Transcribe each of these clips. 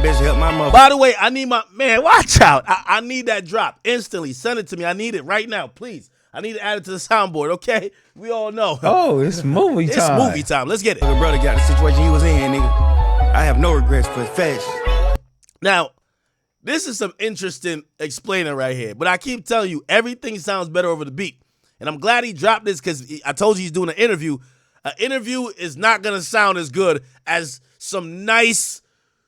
bitch help my mother. By the way, I need my man. Watch out! I need that drop instantly. Send it to me. I need it right now, please. I need to add it to the soundboard. Okay, we all know. Oh, it's movie time. It's movie time. Let's get it. My brother got the situation he was in, nigga. I have no regrets for fetch. Now, this is some interesting explaining right here, but I keep telling you, everything sounds better over the beat. And I'm glad he dropped this because I told you he's doing an interview. An interview is not going to sound as good as some nice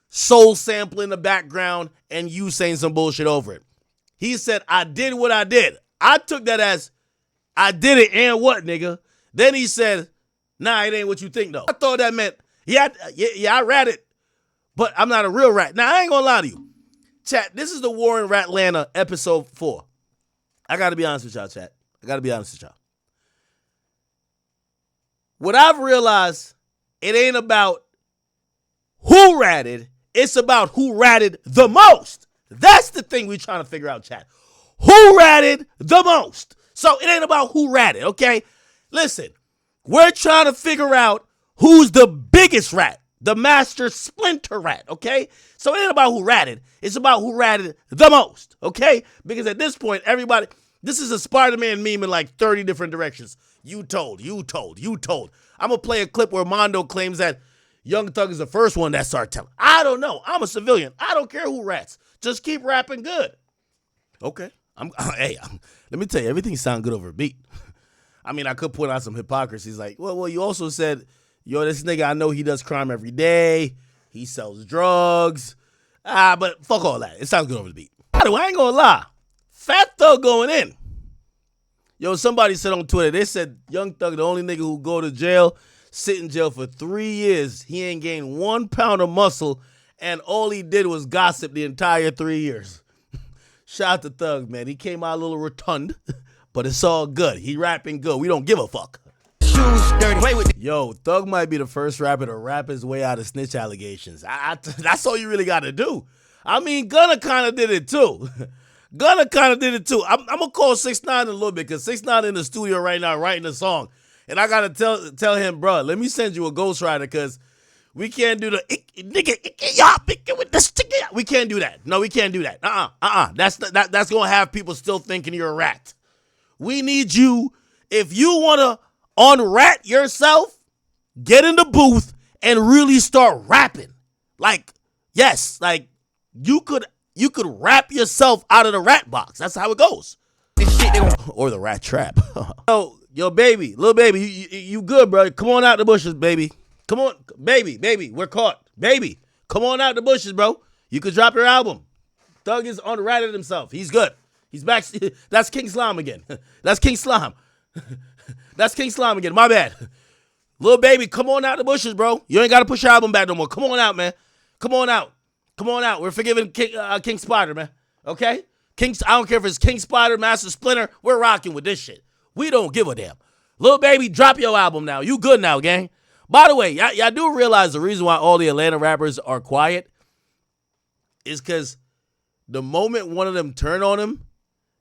soul sample in the background and you saying some bullshit over it. He said, I did what I did. I took that as, I did it and what, nigga? Then he said, nah, it ain't what you think, though. I thought that meant, yeah, I ratted, but I'm not a real rat. Now, I ain't going to lie to you. Chat, this is the War in Ratlanta episode 4. I got to be honest with y'all, chat. I got to be honest with y'all. What I've realized, it ain't about who ratted. It's about who ratted the most. That's the thing we're trying to figure out, chat. Who ratted the most? So it ain't about who ratted, okay? Listen, we're trying to figure out who's the biggest rat, the master splinter rat, okay? So it ain't about who ratted. It's about who ratted the most, okay? Because at this point, everybody, this is a Spider-Man meme in like 30 different directions. You told. I'm going to play a clip where Mondo claims that Young Thug is the first one that started telling. I don't know. I'm a civilian. I don't care who rats. Just keep rapping good. Okay. Let me tell you, everything sounds good over a beat. I mean, I could point out some hypocrisies like, well, you also said, yo, this nigga, I know he does crime every day. He sells drugs. But fuck all that. It sounds good over the beat. By the way, I ain't gonna lie. Fat Thug going in. Yo, somebody said on Twitter, they said Young Thug, the only nigga who go to jail, sit in jail for 3 years. He ain't gained 1 pound of muscle, and all he did was gossip the entire 3 years. Shout out to Thug, man. He came out a little rotund, but it's all good. He rapping good. We don't give a fuck. Shoes dirty. Play with Yo, Thug might be the first rapper to rap his way out of snitch allegations. That's all you really got to do. I mean, Gunna kind of did it too. I'm going to call 6ix9ine in a little bit because 6ix9ine in the studio right now writing a song. And I got to tell him, bro, let me send you a ghostwriter because we can't do the we can't do that. No, we can't do that. That's going to have people still thinking you're a rat. We need you, if you want to unrat yourself, get in the booth and really start rapping. Like, yes, like you could rap yourself out of the rat box. That's how it goes. this shit. Or the rat trap. Yo, baby, little baby, you good, bro? Come on out the bushes, baby. Come on, baby, we're caught. Baby, come on out the bushes, bro. You could drop your album. Thug is unratted himself. He's good. He's back. That's King Slime again. That's King Slime. That's King Slime again. My bad. Little baby, come on out the bushes, bro. You ain't got to push your album back no more. Come on out, man. Come on out. We're forgiving King Spider, man. Okay? I don't care if it's King Spider, Master Splinter. We're rocking with this shit. We don't give a damn. Little baby, drop your album now. You good now, gang. By the way, y'all do realize the reason why all the Atlanta rappers are quiet is because the moment one of them turn on him,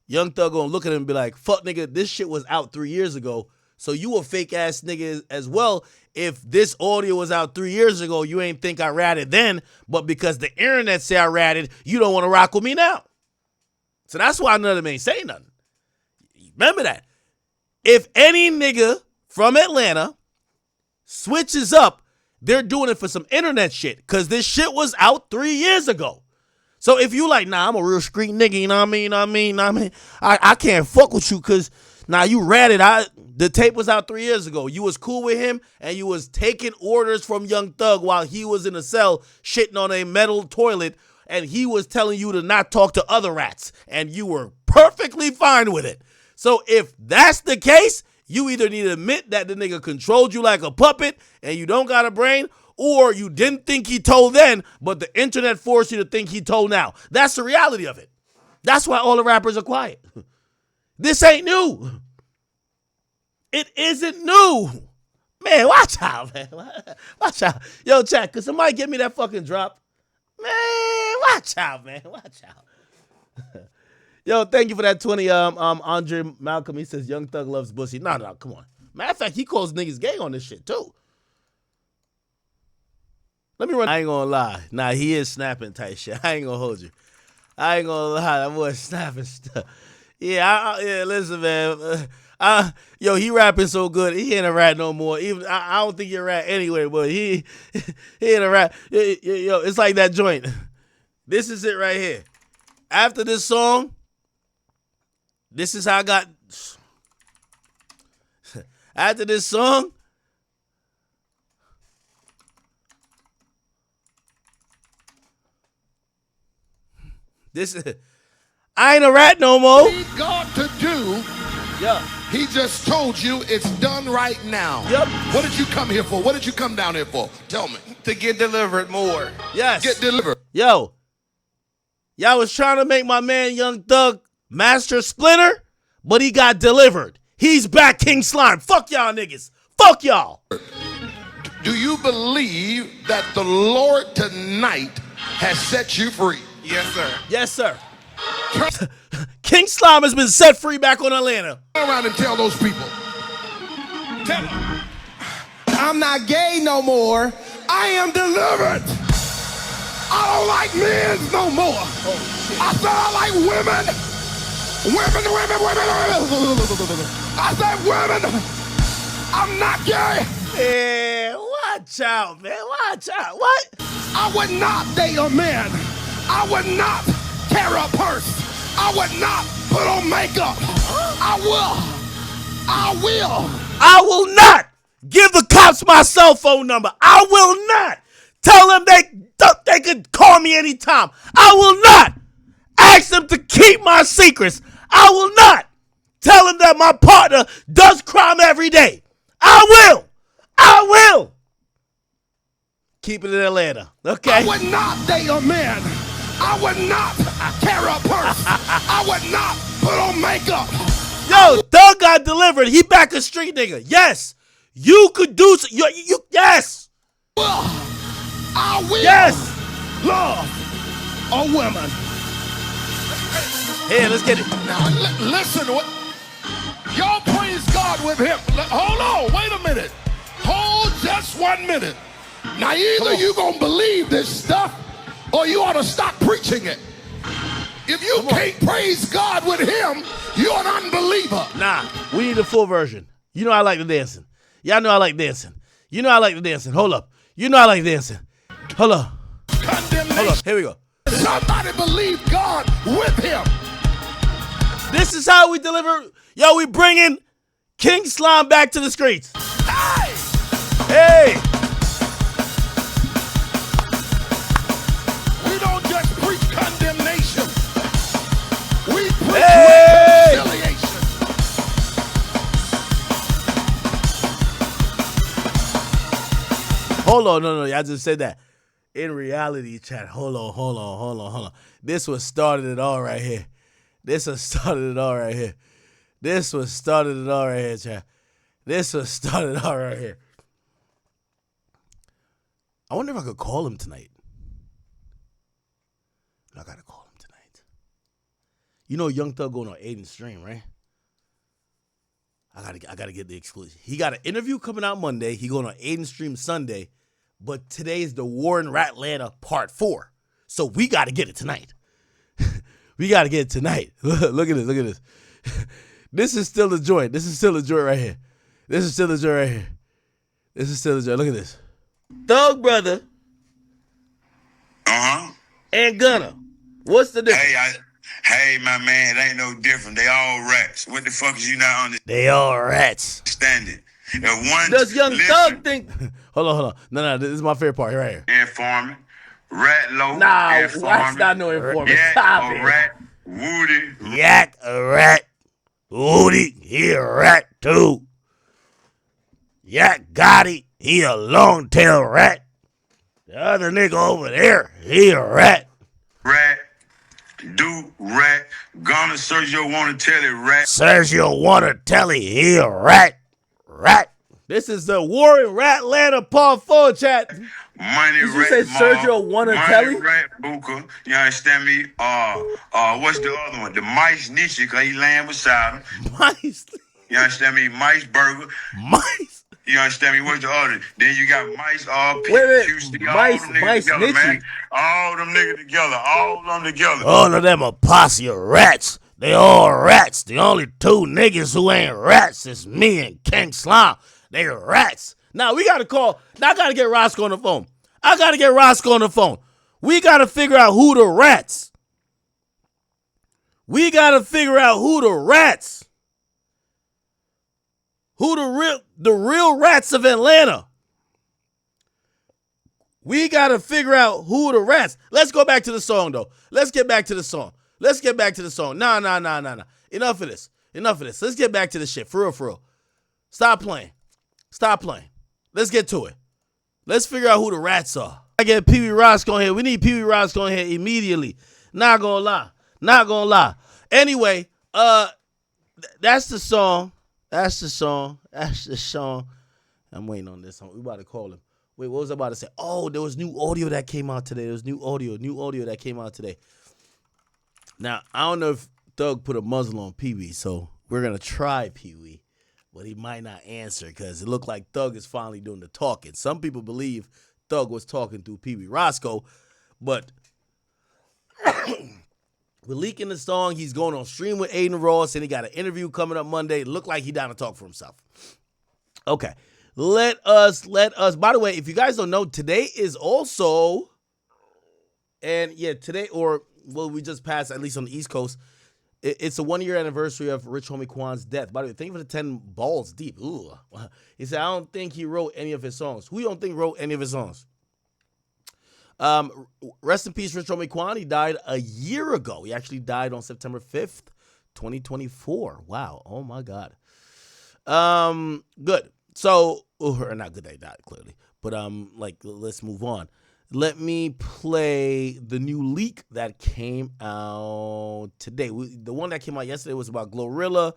Young Thug gonna look at him and be like, fuck, nigga, this shit was out 3 years ago. So you a fake ass nigga as well. If this audio was out 3 years ago, you ain't think I ratted then, but because the internet say I ratted, you don't want to rock with me now. So that's why none of them ain't saying nothing. Remember that. If any nigga from Atlanta switches up, they're doing it for some internet shit, because this shit was out 3 years ago. So if you like, nah, I'm a real street nigga, you know what I mean? I can't fuck with you because, nah, you ratted. The tape was out 3 years ago. You was cool with him, and you was taking orders from Young Thug while he was in a cell shitting on a metal toilet, and he was telling you to not talk to other rats, and you were perfectly fine with it. So if that's the case, you either need to admit that the nigga controlled you like a puppet and you don't got a brain, or you didn't think he told then, but the internet forced you to think he told now. That's the reality of it. That's why all the rappers are quiet. This ain't new. It isn't new. Man, watch out, man. Watch out. Yo, chat, could somebody give me that fucking drop? Man, watch out, man. Watch out. Yo, thank you for that 20, Andre Malcolm. He says Young Thug loves pussy. No, come on. Matter of fact, he calls niggas gay on this shit, too. Let me run. I ain't gonna lie. Nah, he is snapping type shit. I ain't gonna hold you. I ain't gonna lie. That boy snapping stuff. Yeah, yeah. Listen, man. Yo, he rapping so good. He ain't a rat no more. Even I don't think you're a rat anyway, but he ain't a rat. Yo, it's like that joint. This is it right here. After this song, this is how I got. After this song, I ain't a rat no more. He got to do. Yeah. He just told you it's done right now. Yep. What did you come here for? What did you come down here for? Tell me. To get delivered more. Yes. Get delivered. Yo. Y'all was trying to make my man Young Thug Master Splinter, but he got delivered. He's back, King Slime. Fuck y'all niggas. Fuck y'all. Do you believe that the Lord tonight has set you free? Yes, sir. Yes, sir. King Slime has been set free back on Atlanta. Turn around and tell those people. Tell them. I'm not gay no more. I am delivered. I don't like men no more. I said I like women. Women. I said women. I'm not gay. Yeah, watch out, man. Watch out. What? I would not date a man. I would not carry a purse. I would not put on makeup. I will not give the cops my cell phone number. I will not tell them they could call me anytime. I will not ask them to keep my secrets. I will not tell them that my partner does crime every day. I will keep it in Atlanta, okay? I would not date a man. I would not carry a purse. I would not put on makeup. Yo, Thug got delivered. He back a street nigga. Yes. You could do you yes. Well, I will yes. love a woman. Here, let's get it. Now, listen to what. Y'all praise God with him. Hold on. Wait a minute. Hold just 1 minute. Now, either you going to believe this stuff or you ought to stop preaching it. If you can't praise God with him, you're an unbeliever. Nah, we need the full version. You know I like the dancing. Y'all know I like dancing. You know I like the dancing. Hold up. You know I like dancing. Hold up. Condemnation. Hold up. Here we go. Somebody believe God with him. This is how we deliver. Yo, we bringing King Slime back to the streets. Hey! Hey! We don't just preach condemnation. We preach reconciliation. Hold on, no, y'all just said that. In reality, chat, hold on. This was started it all right here. This was started it all right here, chat. This was started it all right here. I wonder if I could call him tonight. I gotta call him tonight. You know Young Thug going on Aiden stream, right? I gotta get the exclusive. He got an interview coming out Monday. He going on Aiden stream Sunday. But today is the War in Ratlanta Part 4. So we gotta get it tonight. We gotta get it tonight. Look at this. This is still a joint. This is still a joint right here. Look at this. Thug brother. And Gunna. What's the difference? Hey, my man, it ain't no different. They all rats. What the fuck is you not understanding? They all rats. If one Does Young Thug think? Hold on. No, this is my favorite part right here. Informant, rat low. Nah, informant, that's not no informant. Yak, Stop a it. rat, Woody. Yak, a rat. Woody, he a rat too. Yak Gotti, he a long tail rat. The other nigga over there, he a rat. Rat, do rat. Gunna Sergio wanna tell it rat. Sergio wanna tell it, he a rat. Rat. This is the War in Ratlanta Part 4, chat. Money Did you rat. say Sergio wanna tell it? Money rat Booker. You understand me? What's the other one? The Mice Nietzsche, cause he laying beside him. Mice. You understand me? Mice Burger. Mice. You understand me? What's the other? Then you got Mice, Wait, QC, all Mice, them niggas Mice, together, Mitchie. man. All them niggas together. All of them together. All of them a posse of rats. They all rats. The only two niggas who ain't rats is me and King Slime. They rats. Now we gotta call. Now I gotta get Roscoe on the phone. We gotta figure out who the rats. Who the real rats of Atlanta. We gotta figure out who the rats. Let's go back to the song though. Let's get back to the song. Nah. Enough of this. Let's get back to the shit. For real. Stop playing. Let's get to it. Let's figure out who the rats are. I get Pee Wee Roscoe in here. We need Pee Wee Roscoe in here immediately. Not gonna lie. Anyway, that's the song. I'm waiting on this. We about to call him. Wait, what was I about to say? Oh, there was new audio that came out today. Now, I don't know if Thug put a muzzle on Pee Wee, so we're going to try Pee Wee, but he might not answer because it looked like Thug is finally doing the talking. Some people believe Thug was talking through Pee Wee Roscoe, but we're leaking the song. He's going on stream with Aiden Ross, and he got an interview coming up Monday. Look like he down to talk for himself. Okay. Let us. By the way, if you guys don't know, today is also, and yeah, today, or well, we just passed, at least on the East Coast, it's a 1-year anniversary of Rich Homie Quan's death. By the way, thank you for the 10 balls deep. Ooh. He said, I don't think he wrote any of his songs. Who you don't think wrote any of his songs? Rest in peace, Rich Homie Quan. He died a year ago. He actually died on September 5th, 2024. Wow. Oh my God. Good. So, or not good that he died, clearly. But let's move on. Let me play the new leak that came out today. The one that came out yesterday was about Glorilla.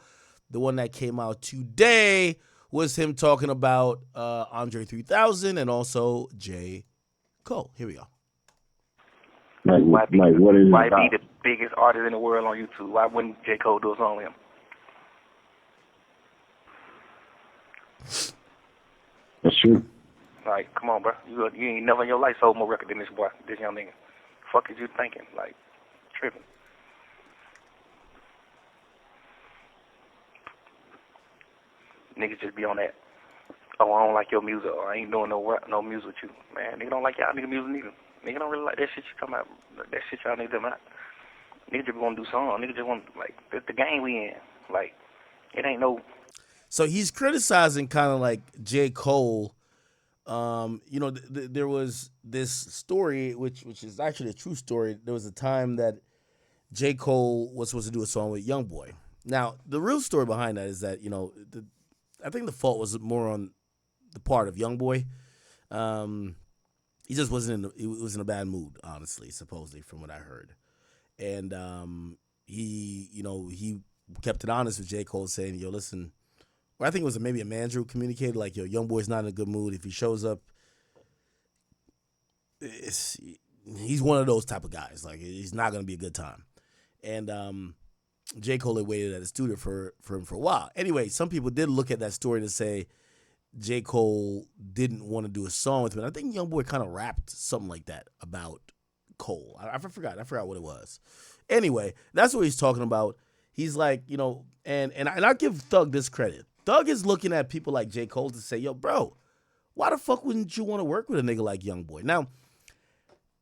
The one that came out today was him talking about Andre 3000 and also J. Cole. Here we go. Why be the biggest artist in the world on YouTube? Why wouldn't J. Cole do a song with him? That's true. Like, come on, bro. You ain't never in your life sold more record than this boy, this young nigga. Fuck is you thinking? Like, tripping. Niggas just be on that. Oh, I don't like your music, or I ain't doing no music with you. Man, nigga don't like y'all nigga music neither. Nigga don't really like that shit you come out. That shit y'all niggas out. Nigga just want to do songs. Nigga just want, like, the game we in. Like, it ain't no. So he's criticizing kind of like J. Cole. There was this story, which is actually a true story. There was a time that J. Cole was supposed to do a song with Youngboy. Now, the real story behind that is that, I think the fault was more on the part of Youngboy. He just he was in a bad mood, honestly, supposedly, from what I heard. And he kept it honest with J. Cole, saying, yo, listen, or I think it was maybe a manager who communicated, like, yo, Youngboy's not in a good mood. If he shows up, he's one of those type of guys. Like, he's not going to be a good time. And J. Cole had waited at the studio for him for a while. Anyway, some people did look at that story to say J. Cole didn't want to do a song with him. And I think Youngboy kind of rapped something like that about Cole. I forgot what it was. Anyway, that's what he's talking about. He's like, and I give Thug this credit. Thug is looking at people like J. Cole to say, yo, bro, why the fuck wouldn't you want to work with a nigga like Youngboy? Now,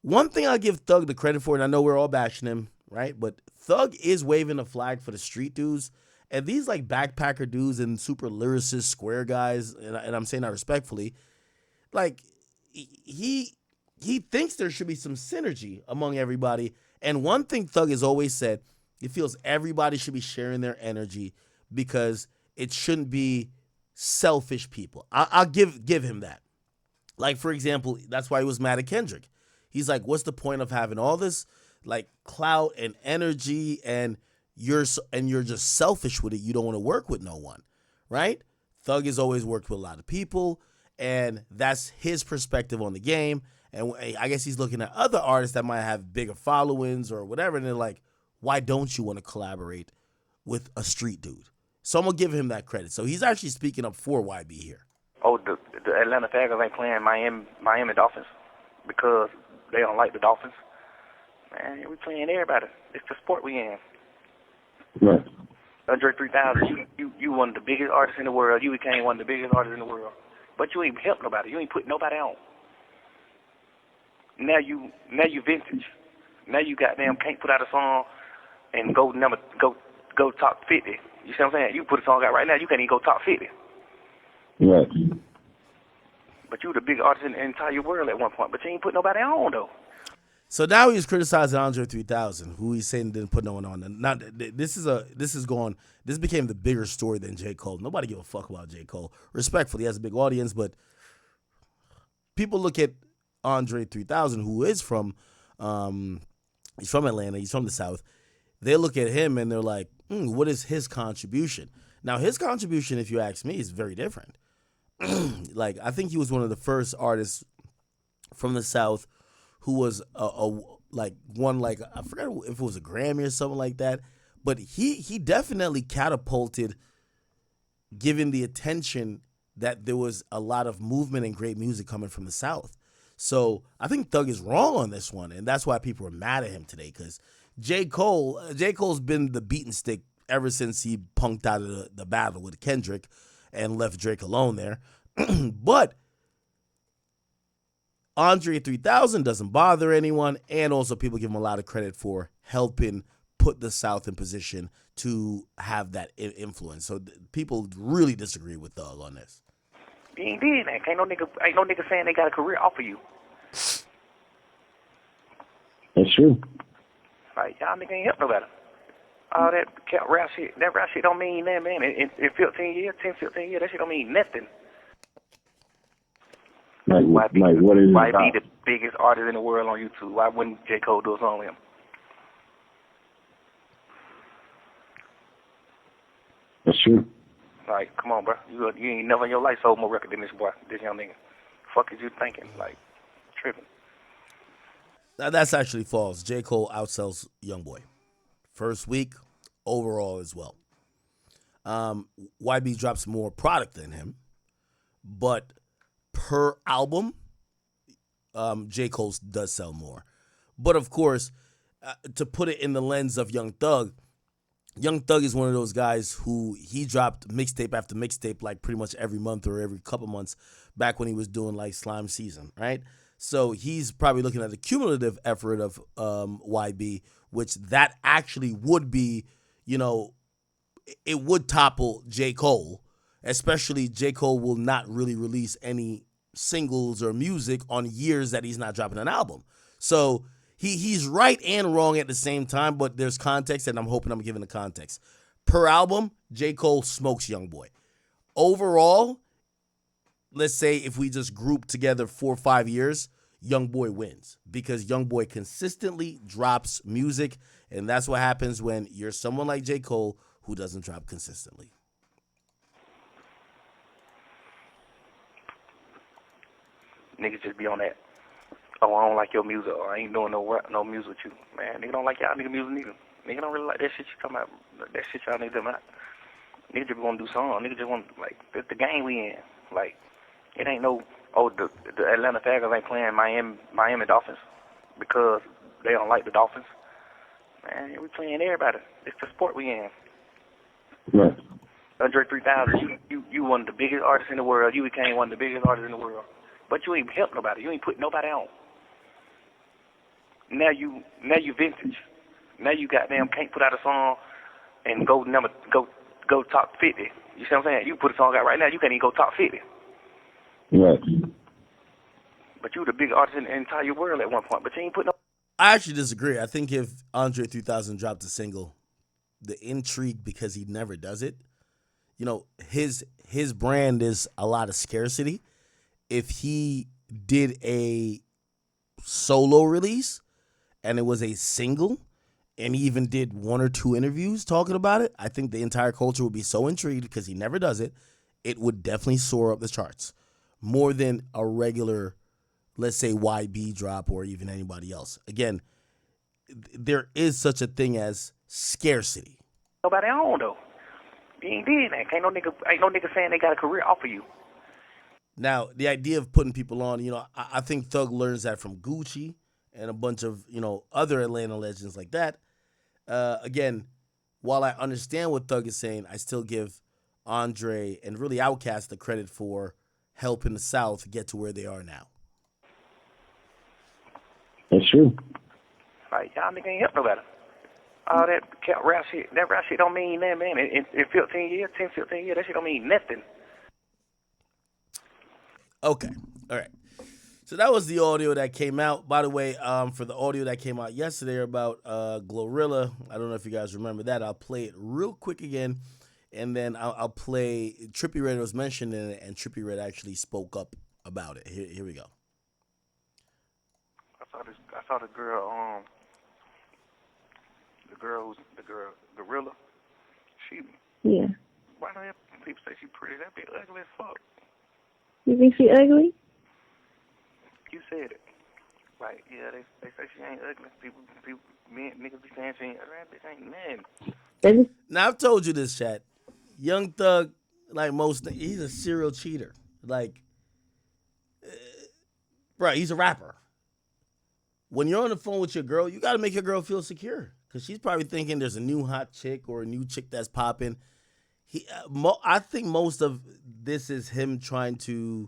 one thing I give Thug the credit for, and I know we're all bashing him, right? But Thug is waving a flag for the street dudes. And these like backpacker dudes and super lyricist square guys, and I'm saying that respectfully, like he thinks there should be some synergy among everybody. And one thing Thug has always said, he feels everybody should be sharing their energy because it shouldn't be selfish people. I'll give him that. Like, for example, that's why he was mad at Kendrick. He's like, what's the point of having all this like clout and energy and you're just selfish with it? You don't want to work with no one, right? Thug has always worked with a lot of people, and that's his perspective on the game. And I guess he's looking at other artists that might have bigger followings or whatever, and they're like, why don't you want to collaborate with a street dude? So I'm going to give him that credit. So he's actually speaking up for YB here. oh, the Atlanta Falcons ain't playing Miami Dolphins because they don't like the Dolphins. Man, we playing everybody. It's the sport we in. Right. Andre 3000, you one of the biggest artists in the world. You became one of the biggest artists in the world. But you ain't helped nobody. You ain't put nobody on. Now you vintage. Now you goddamn can't put out a song and go top 50. You see what I'm saying? You put a song out right now, you can't even go top 50. Right. But you the biggest artist in the entire world at one point. But you ain't put nobody on though. So now he's criticizing Andre 3000, who he's saying didn't put no one on. And now this became the bigger story than J. Cole. Nobody give a fuck about J. Cole. Respectfully, he has a big audience, but people look at Andre 3000, who is from he's from Atlanta, he's from the South. They look at him and they're like, what is his contribution? Now, his contribution, if you ask me, is very different. Like, I think he was one of the first artists from the South who was I forgot if it was a Grammy or something like that, but he definitely catapulted, given the attention that there was a lot of movement and great music coming from the South. So I think Thug is wrong on this one, and that's why people are mad at him today, because J. Cole's been the beaten stick ever since he punked out of the battle with Kendrick and left Drake alone there. But Andre 3000 doesn't bother anyone, and also people give him a lot of credit for helping put the South in position to have that influence. So people really disagree with Thug on this. You ain't did that. Ain't no nigga saying they got a career off of you. That's true. Like, y'all nigga ain't help nobody. All that rap shit don't mean that, man. In 15 years, that shit don't mean nothing. Like what is it Why about? be the biggest artist in the world on YouTube? Why wouldn't J. Cole do a song with him? That's true. Like, come on, bro. You ain't never in your life sold more record than this boy, this young nigga. Fuck is you thinking? Like, tripping. Now, that's actually false. J. Cole outsells Youngboy. First week, overall as well. YB drops more product than him, but per album, J. Cole does sell more. But of course, to put it in the lens of Young Thug is one of those guys who he dropped mixtape after mixtape like pretty much every month or every couple months back when he was doing like Slime Season, right? So he's probably looking at the cumulative effort of YB, which that actually would be, it would topple J. Cole, especially J. Cole will not really release any singles or music on years that he's not dropping an album. So he's right and wrong at the same time, but there's context, and I'm hoping I'm giving the context. Per album, J. Cole smokes Youngboy. Overall, let's say if we just group together 4 or 5 years, Youngboy wins because Youngboy consistently drops music, and that's what happens when you're someone like J. Cole who doesn't drop consistently. Niggas just be on that. Oh, I don't like your music, or I ain't doing no music with you. Man, nigga don't like y'all nigga music neither. Nigga don't really like that shit you talking about. That shit y'all niggas about. Niggas just want to do songs. Niggas just want, like, that's the game we in. Like, it ain't no, the Atlanta Falcons ain't playing Miami Dolphins because they don't like the Dolphins. Man, we playing everybody. It's the sport we in. Right. Andre 3000, you one of the biggest artists in the world. You became one of the biggest artists in the world. But you ain't helped nobody. You ain't put nobody on. Now you vintage. Now you goddamn can't put out a song and go top 50. You see what I'm saying? You put a song out right now, you can't even go top 50. Right. But you the big artist in the entire world at one point. But you ain't put no. I actually disagree. I think if Andre 3000 dropped a single, the intrigue, because he never does it, his brand is a lot of scarcity. If he did a solo release and it was a single and he even did 1 or 2 interviews talking about it, I think the entire culture would be so intrigued because he never does it. It would definitely soar up the charts more than a regular, let's say, YB drop or even anybody else. Again, there is such a thing as scarcity. Nobody on though. You ain't did that. Ain't no nigga saying they got a career off of you. Now, the idea of putting people on, I think Thug learns that from Gucci and a bunch of, other Atlanta legends like that. Again, while I understand what Thug is saying, I still give Andre and really Outkast the credit for helping the South get to where they are now. That's true. Like, y'all nigga ain't help nobody. All that rap shit don't mean nothing, man. In 15 years, 10, 15 years, that shit don't mean nothing. Okay. All right. So that was the audio that came out. By the way, for the audio that came out yesterday about Glorilla, I don't know if you guys remember that. I'll play it real quick again, and then I'll play Trippie Redd was mentioned in it, and Trippie Redd actually spoke up about it. Here we go. I saw the girl, Gorilla. Yeah. Why do people say she pretty? That be ugly as fuck. You think she ugly? You said it. Like, yeah, they say she ain't ugly. People, niggas be saying she ain't ugly. That bitch ain't nothing. Now, I've told you this, chat. Young Thug, like he's a serial cheater. Like, bro, he's a rapper. When you're on the phone with your girl, you got to make your girl feel secure. Because she's probably thinking there's a new hot chick or a new chick that's popping. I think most of this is him trying to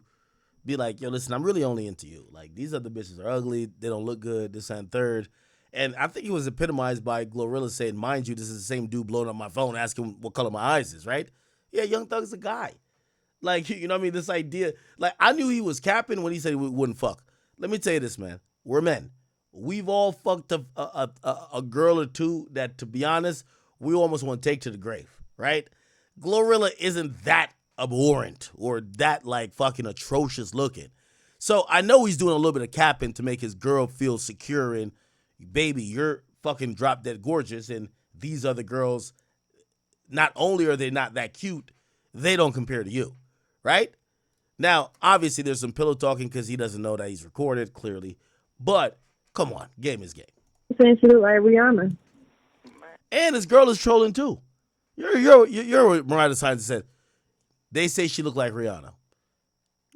be like, yo, listen, I'm really only into you. Like, these other bitches are ugly. They don't look good, this and third. And I think it was epitomized by Glorilla saying, mind you, this is the same dude blowing up my phone asking what color my eyes is, right? Yeah, Young Thug's a guy. Like, you know what I mean? This idea, like, I knew he was capping when he said we wouldn't fuck. Let me tell you this, man. We're men. We've all fucked a girl or two that, to be honest, we almost want to take to the grave, right? Glorilla isn't that abhorrent or that, like, fucking atrocious looking. So I know he's doing a little bit of capping to make his girl feel secure and, baby, you're fucking drop dead gorgeous, and these other girls, not only are they not that cute, they don't compare to you, right? Now, obviously, there's some pillow talking because he doesn't know that he's recorded, clearly. But, come on, game is game. Saying she look like Rihanna. And his girl is trolling, too. You're what Mariah Science said. They say she looked like Rihanna.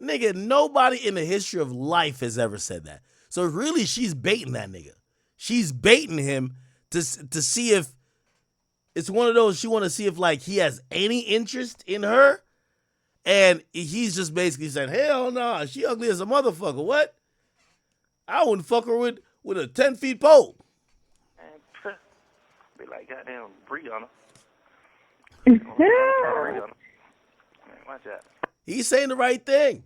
Nigga, nobody in the history of life has ever said that. So really, she's baiting that nigga. She's baiting him to see if it's one of those, she want to see if, like, he has any interest in her. And he's just basically saying, hell no, she ugly as a motherfucker. What? I wouldn't fuck her with a 10-foot pole. Man, be like goddamn Brianna. Watch that. He's saying the right thing.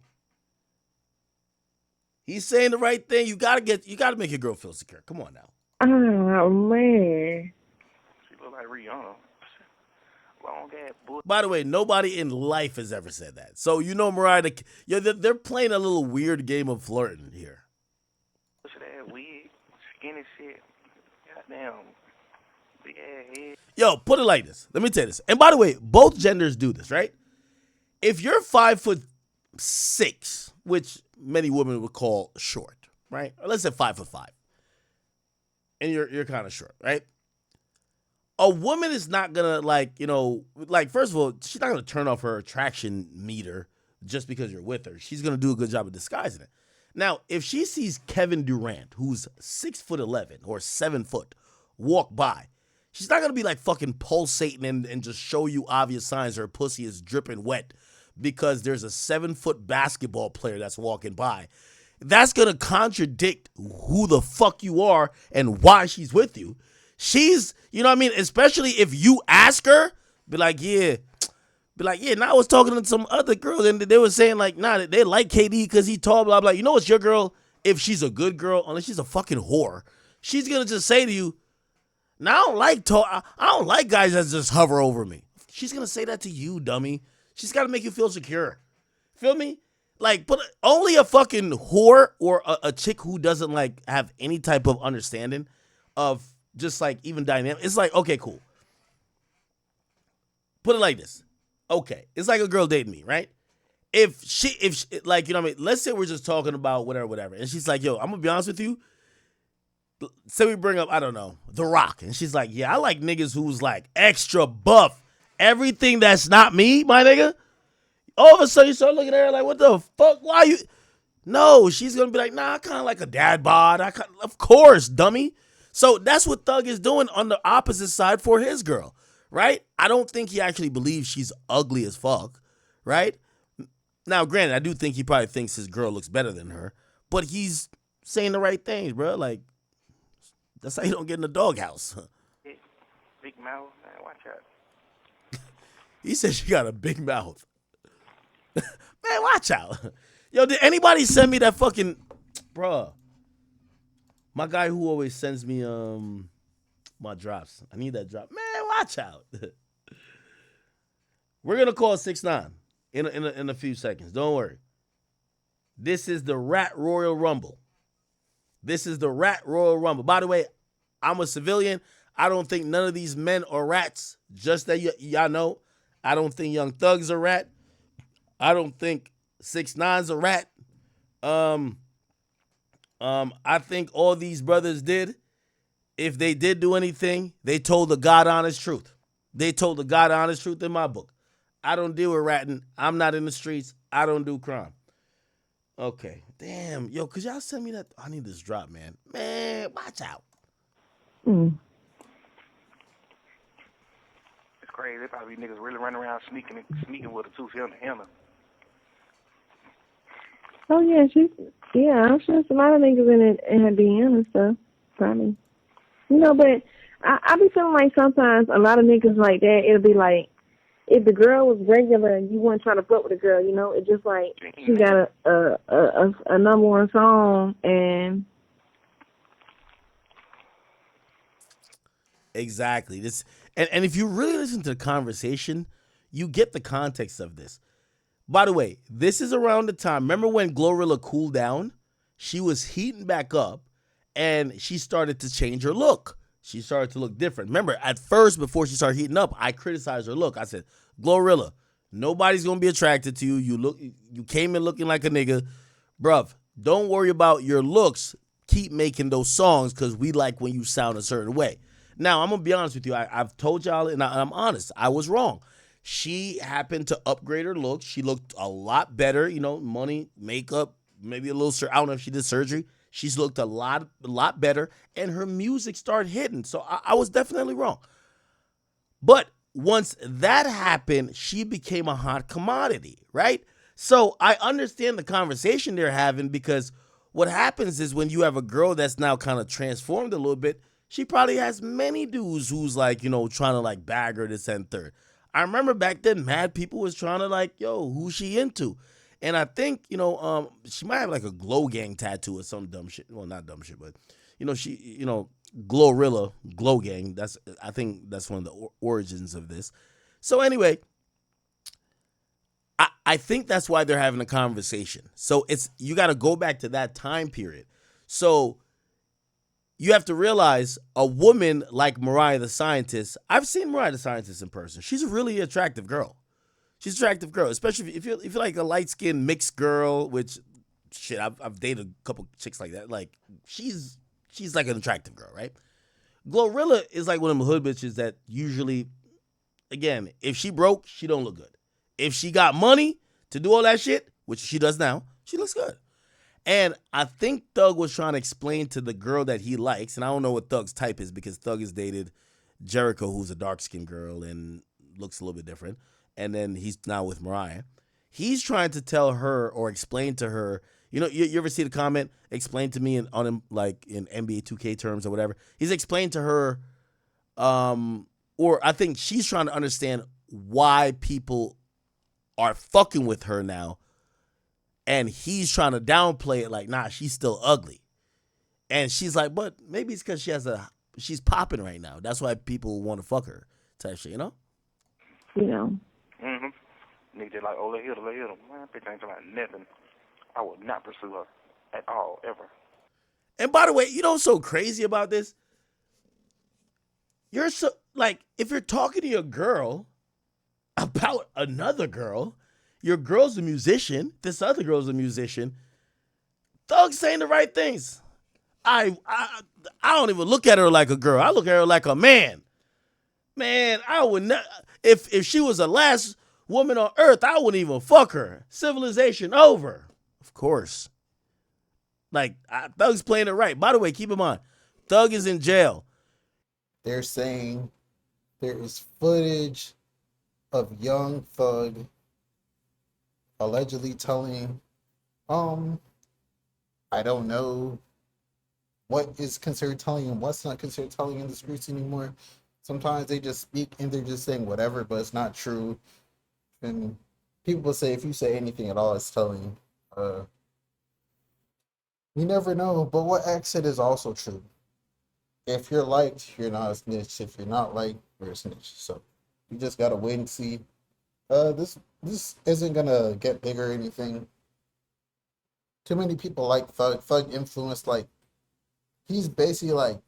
He's saying the right thing. You gotta make your girl feel secure. Come on now. Oh man. She look like Rihanna. Long ass bull. By the way, nobody in life has ever said that. So Mariah, they're playing a little weird game of flirting here. Look at that wig, skinny shit. Goddamn big ass head. Yo, put it like this. Let me tell you this. And by the way, both genders do this, right? If you're 5'6", which many women would call short, right? Or let's say 5'5", and you're kind of short, right? A woman is not gonna first of all, she's not gonna turn off her attraction meter just because you're with her. She's gonna do a good job of disguising it. Now, if she sees Kevin Durant, who's 6'11" or 7 foot, walk by, she's not gonna be like fucking pulsating and just show you obvious signs her pussy is dripping wet because there's a 7 foot basketball player that's walking by. That's gonna contradict who the fuck you are and why she's with you. She's, you know what I mean? Especially if you ask her, be like, yeah, now I was talking to some other girls and they were saying like, nah, they like KD because he tall, blah, blah. You know what's your girl? If she's a good girl, unless she's a fucking whore, she's going to just say to you, now I don't like guys that just hover over me. She's going to say that to you, dummy. She's got to make you feel secure. Feel me? Like, but only a fucking whore or a chick who doesn't like have any type of understanding of just like even dynamic. It's like, okay, cool. Put it like this. Okay. It's like a girl dating me, right? If she like, you know what I mean? Let's say we're just talking about whatever. And she's like, yo, I'm going to be honest with you. Say we bring up, I don't know, The Rock. And she's like, yeah, I like niggas who's like extra buff. Everything that's not me, my nigga. all of a sudden you start looking at her like, what the fuck? Why you? No, she's gonna be like, nah, I kind of like a dad bod. Of course, dummy. So that's what Thug is doing on the opposite side for his girl, right? I don't think he actually believes she's ugly as fuck, right? Now, granted, I do think he probably thinks his girl looks better than her, but he's saying the right things, bro. Like, that's how you don't get in the doghouse. Big mouth, man, watch out. He said she got a big mouth. Man, watch out. Yo, did anybody send me that fucking, bruh? My guy who always sends me my drops. I need that drop. Man, watch out. We're gonna call 6ix9ine in a few seconds. Don't worry. This is the Rat Royal Rumble. This is the Rat Royal Rumble. By the way, I'm a civilian. I don't think none of these men are rats. Just that y'all know. I don't think Young Thug's a rat. I don't think 6ix9ine's a rat. I think all these brothers did, if they did do anything, they told the God honest truth. They told the God honest truth in my book. I don't deal with ratting. I'm not in the streets. I don't do crime. Okay. Damn. Yo, could y'all send me that? I need this drop, man. Man, watch out. Mm. It's crazy. They probably niggas really running around sneaking with a tooth in the hammer. Oh yeah, I'm sure some other niggas in her DM and stuff. Probably. But I be feeling like sometimes a lot of niggas like that, it'll be like, if the girl was regular and you weren't trying to fuck with the girl, it's just like she got a number one song and Exactly. This and if you really listen to the conversation, you get the context of this. By the way, this is around the time. Remember when Glorilla cooled down? She was heating back up and she started to change her look. She started to look different. Remember, at first, before she started heating up, I criticized her look. I said, Glorilla, nobody's gonna be attracted to you. You came in looking like a nigga. Bruv, don't worry about your looks. Keep making those songs because we like when you sound a certain way. Now, I'm gonna be honest with you. I've told y'all, and I'm honest, I was wrong. She happened to upgrade her look. She looked a lot better, money, makeup, maybe a little, I don't know if she did surgery. She's looked a lot better, and her music started hitting. So I was definitely wrong. But once that happened, she became a hot commodity, right? So I understand the conversation they're having because what happens is when you have a girl that's now kind of transformed a little bit, she probably has many dudes who's like, trying to like bag her this and third. I remember back then, mad people was trying to like, yo, who's she into? And I think, she might have like a Glow Gang tattoo or some dumb shit. Well, not dumb shit, but, she, Glorilla, Glow Gang. I think that's one of the origins of this. So anyway, I think that's why they're having a conversation. So you got to go back to that time period. So you have to realize a woman like Mariah the Scientist. I've seen Mariah the Scientist in person. She's a really attractive girl. She's an attractive girl, especially if you're like a light-skinned mixed girl, which, shit, I've dated a couple chicks like that. Like, she's like an attractive girl, right? Glorilla is like one of them hood bitches that usually, again, if she broke, she don't look good. If she got money to do all that shit, which she does now, she looks good. And I think Thug was trying to explain to the girl that he likes, and I don't know what Thug's type is because Thug has dated Jericho, who's a dark-skinned girl and looks a little bit different. And then he's now with Mariah. He's trying to tell her or explain to her, you ever see the comment, explain to me in NBA 2K terms or whatever. He's explained to her, or I think she's trying to understand why people are fucking with her now. And he's trying to downplay it like, nah, she's still ugly. And she's like, but maybe it's because she's popping right now. That's why people want to fuck her type shit, Mm-hmm. Nigga just like, let hit her. Man, bitch ain't talking about nothing. I would not pursue her at all, ever. And by the way, what's so crazy about this? You're so, like, if you're talking to your girl about another girl, your girl's a musician, this other girl's a musician, Thug's saying the right things. I don't even look at her like a girl. I look at her like a man. Man, I would not. If she was a lass, woman on earth, I wouldn't even fuck her. Civilization over. Of course. Like, Thug's playing it right. By the way, keep in mind, Thug is in jail. They're saying there is footage of young Thug allegedly telling, I don't know what is considered telling and what's not considered telling in the streets anymore. Sometimes they just speak and they're just saying whatever, but it's not true. And people say if you say anything at all, it's telling. You never know. But what X said is also true. If you're liked, you're not a snitch. If you're not liked, you're a snitch. So you just gotta wait and see. This isn't gonna get bigger or anything. Too many people like Thug. Thug influenced, like, he's basically like,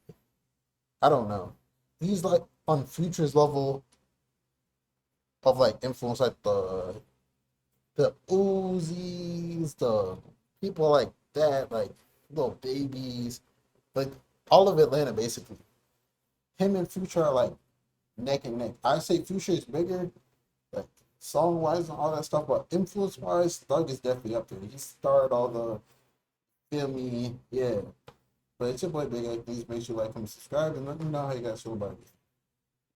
I don't know. He's like on Future's level of like influence, like the Uzis, the people like that, like little babies, like all of Atlanta basically. Him and Future are like neck and neck. I say Future is bigger, like song wise and all that stuff, but influence wise, Thug is definitely up there. He started all the, feel me, yeah. But it's your boy Big A. Please make sure you like and subscribe and let me know how you guys feel about it.